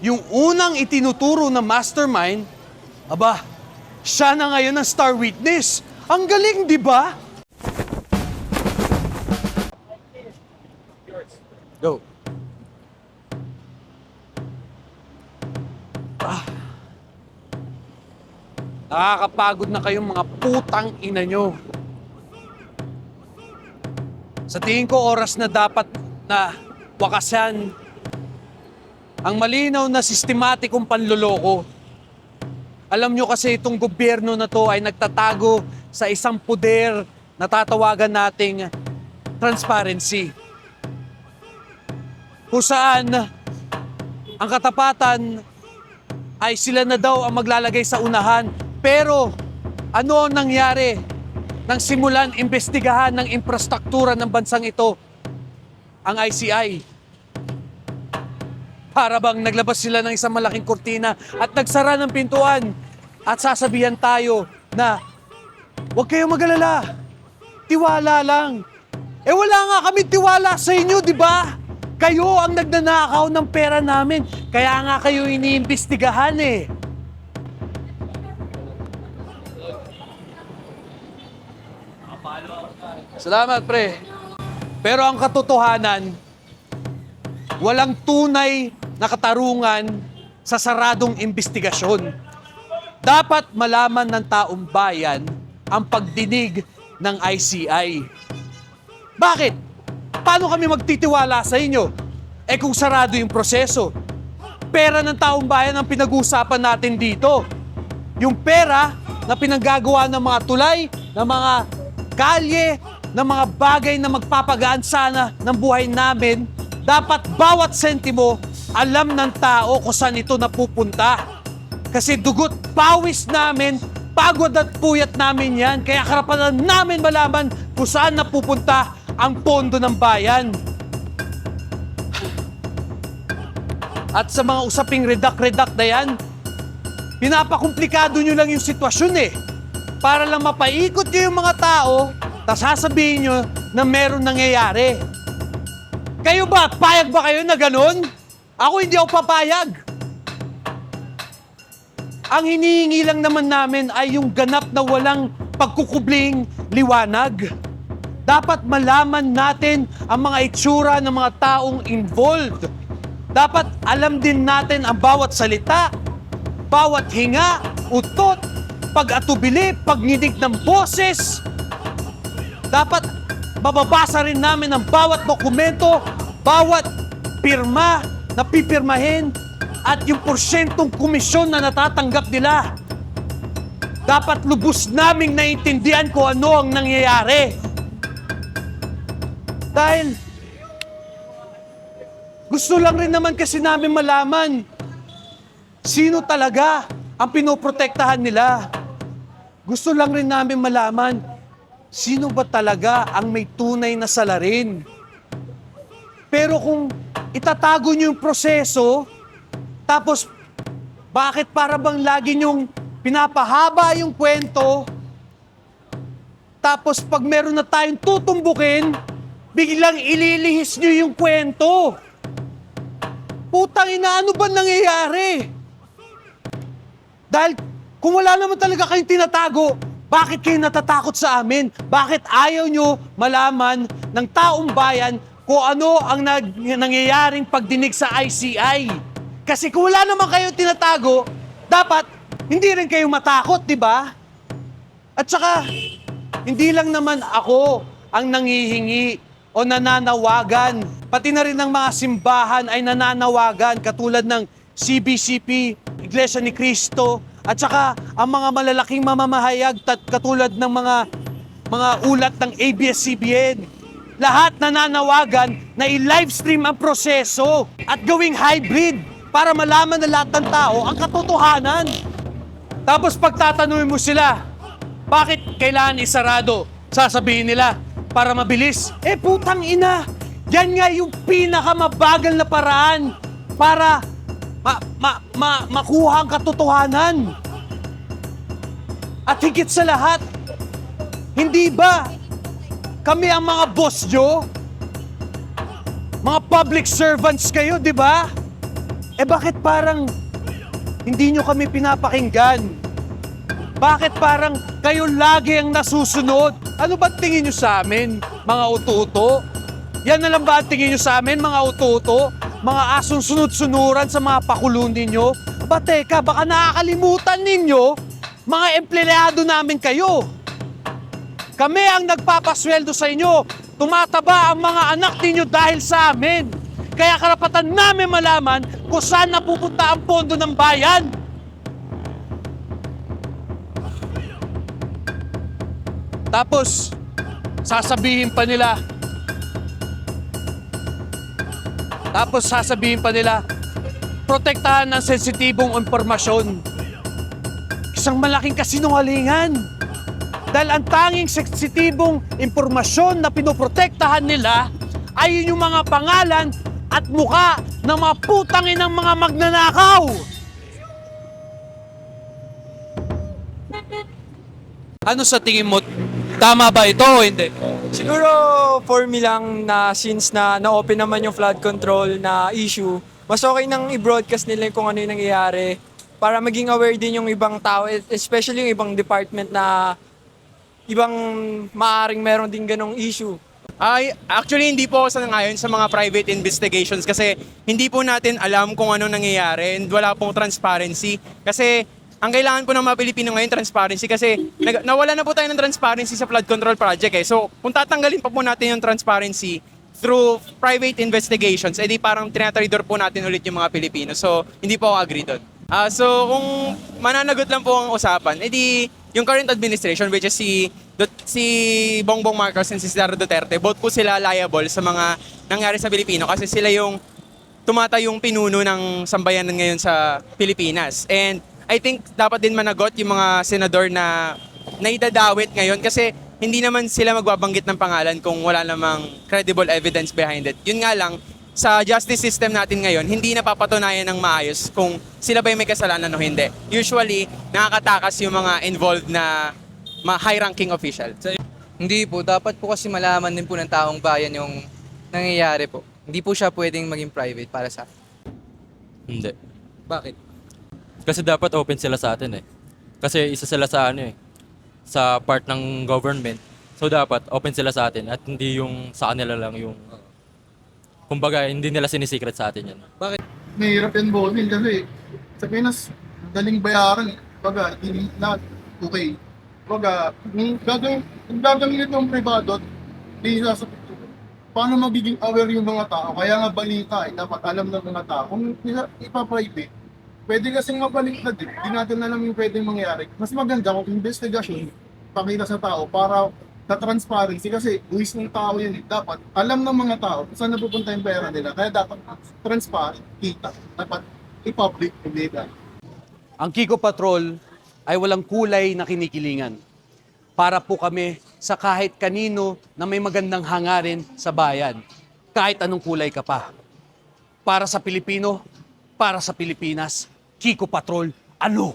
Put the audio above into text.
yung unang itinuturo na mastermind, aba, siya na ngayon ang star witness. Ang galing, di ba? Go. Nakakapagod na kayong mga putang ina nyo. Sa tingin ko, oras na dapat na wakasan ang malinaw na sistematikong panloloko. Alam nyo kasi itong gobyerno na to ay nagtatago sa isang poder na tatawagan nating transparency. Kung saan ang katapatan ay sila na daw ang maglalagay sa unahan. Pero ano ang nangyari nang simulan imbestigahan ng infrastruktura ng bansang ito, ang ICI? Para bang naglabas sila ng isang malaking kurtina at nagsara ng pintuan at sasabihan tayo na huwag kayong mag-alala, tiwala lang. Eh wala nga kami tiwala sa inyo, di ba? Kayo ang nagnanakaw ng pera namin, kaya nga kayo iniimbestigahan eh. Salamat, pre. Pero ang katotohanan, walang tunay na katarungan sa saradong imbestigasyon. Dapat malaman ng taong bayan ang pagdinig ng ICI. Bakit? Paano kami magtitiwala sa inyo? Eh kung sarado yung proseso. Pera ng taong bayan ang pinag-uusapan natin dito. Yung pera na pinanggagawa ng mga tulay, ng mga kalye, ng mga bagay na magpapagaan sana ng buhay namin, dapat bawat sentimo alam ng tao kung saan ito napupunta. Kasi dugot pawis namin, pagod at puyat namin yan, kaya karapatan namin malaman kung saan napupunta ang pondo ng bayan. At sa mga usaping redak-redak na yan, pinapakomplikado nyo lang yung sitwasyon eh. Para lang mapaikot nyo yung mga tao, tapos sasabihin nyo na meron nangyayari. Kayo ba? Payag ba kayo na ganun? Ako hindi ako papayag. Ang hinihingi lang naman namin ay yung ganap na walang pagkukubling liwanag. Dapat malaman natin ang mga itsura ng mga taong involved. Dapat alam din natin ang bawat salita, bawat hinga, utot, pag-atubili, pagnidig ng boses. Dapat mababasa rin namin ang bawat dokumento, bawat pirma na pipirmahin, at yung porsyentong komisyon na natatanggap nila. Dapat lubos naming naiintindihan kung ano ang nangyayari. Dahil gusto lang rin naman kasi namin malaman sino talaga ang pinoprotektahan nila. Gusto lang rin namin malaman sino ba talaga ang may tunay na salarin. Pero kung itatago nyo yung proseso, tapos bakit para bang lagi nyong pinapahaba yung kwento, tapos pag meron na tayong tutumbukin, biglang ililihis nyo yung kwento. Putang ina, ano ba nangyayari? Dahil kung wala naman talaga kayong tinatago, bakit kayo natatakot sa amin? Bakit ayaw nyo malaman ng taong bayan kung ano ang nangyayaring pagdinig sa ICI? Kasi kung wala naman kayong tinatago, dapat hindi rin kayo matakot, di ba? At saka, hindi lang naman ako ang nangihingi o nananawagan. Pati na rin ng mga simbahan ay nananawagan katulad ng CBCP, Iglesia ni Cristo, at saka ang mga malalaking mamamahayag katulad ng mga ulat ng ABS-CBN. Lahat nananawagan na i-livestream ang proseso at gawing hybrid para malaman na lahat ng tao ang katotohanan. Tapos pagtatanungin mo sila, bakit kailangan isarado? Sasabihin nila, para mabilis. Eh putang ina, yan nga yung pinakamabagal na paraan para makuha ang katotohanan. At higit sa lahat, hindi ba kami ang mga boss nyo? Mga public servants kayo, di ba? bakit parang hindi nyo kami pinapakinggan? Bakit parang kayo lagi ang nasusunod? Ano ba tingin nyo sa amin, mga uto-uto? Yan na lang ba ang tingin nyo sa amin, mga uto-uto? Mga asong sunod-sunuran sa mga pakulong ninyo? Aba teka, baka nakakalimutan ninyo, mga empleyado namin kayo. Kami ang nagpapasweldo sa inyo. Tumataba ang mga anak ninyo dahil sa amin. Kaya karapatan namin malaman kung saan napupunta ang pondo ng bayan. Tapos, sasabihin pa nila, protektahan ng sensitibong impormasyon. Isang malaking kasinungalingan. Dahil ang tanging sensitibong impormasyon na pinoprotektahan nila ay yung mga pangalan at mukha ng mga putangin ng mga magnanakaw. Ano sa tingin mo? Tama ba ito o hindi? Siguro for me lang na since na-open naman yung flood control na issue, mas okay nang i-broadcast nila kung ano yung nangyayari para maging aware din yung ibang tao, especially yung ibang department na ibang maaring meron din ganong issue. Actually, hindi po ako ngayon sa mga private investigations kasi hindi po natin alam kung ano nangyayari and wala pong transparency. Kasi ang kailangan po ng mga Pilipino ngayon, transparency kasi nawala na po tayo ng transparency sa flood control project eh. So, kung tatanggalin pa po natin yung transparency through private investigations, edi parang tinatraidor po natin ulit yung mga Pilipino. So, hindi po ako agree doon. So, kung mananagot lang po ang usapan, edi yung current administration, which is si Bongbong Marcos and si Sara Duterte, both po sila liable sa mga nangyari sa Pilipino kasi sila yung tumatayong pinuno ng sambayanan ngayon sa Pilipinas. And I think dapat din managot yung mga senador na naidadawit ngayon kasi hindi naman sila magbabanggit ng pangalan kung wala namang credible evidence behind it. Yun nga lang, sa justice system natin ngayon, hindi napapatunayan ng maayos kung sila ba yung may kasalanan o hindi. Usually, nakakatakas yung mga involved na high-ranking official. Hindi po, dapat po kasi malaman din po ng taong bayan yung nangyayari po. Hindi po siya pwedeng maging private para sa Hindi. Bakit? Kasi dapat open sila sa atin eh. Kasi isa sila sa sa part ng government. So dapat open sila sa atin at hindi yung sa kanila lang yung kumbaga hindi nila sinisikret sa atin yan. Mahirap yan bonin kasi sa Pinas, daling bayaran. Baga, hindi na okay. Baga, kung gagamitin ng privado, di sasabihin, paano magiging aware yung mga tao? Kaya nga balita, dapat alam ng mga tao. Kung ipa-private, pwede kasing mabaliktad eh. Hindi natin alam yung pwedeng mangyari. Mas maganda kung investigasyon, pakita sa tao para sa transparency kasi buwis ng tao yan eh. Dapat alam ng mga tao kung saan napupunta yung pera nila. Kaya dapat transparent, kita. Dapat i-public, hindi ka. Ang Kiko Patrol ay walang kulay na kinikilingan. Para po kami sa kahit kanino na may magandang hangarin sa bayan. Kahit anong kulay ka pa. Para sa Pilipino, para sa Pilipinas, Kiko Patrol, ano?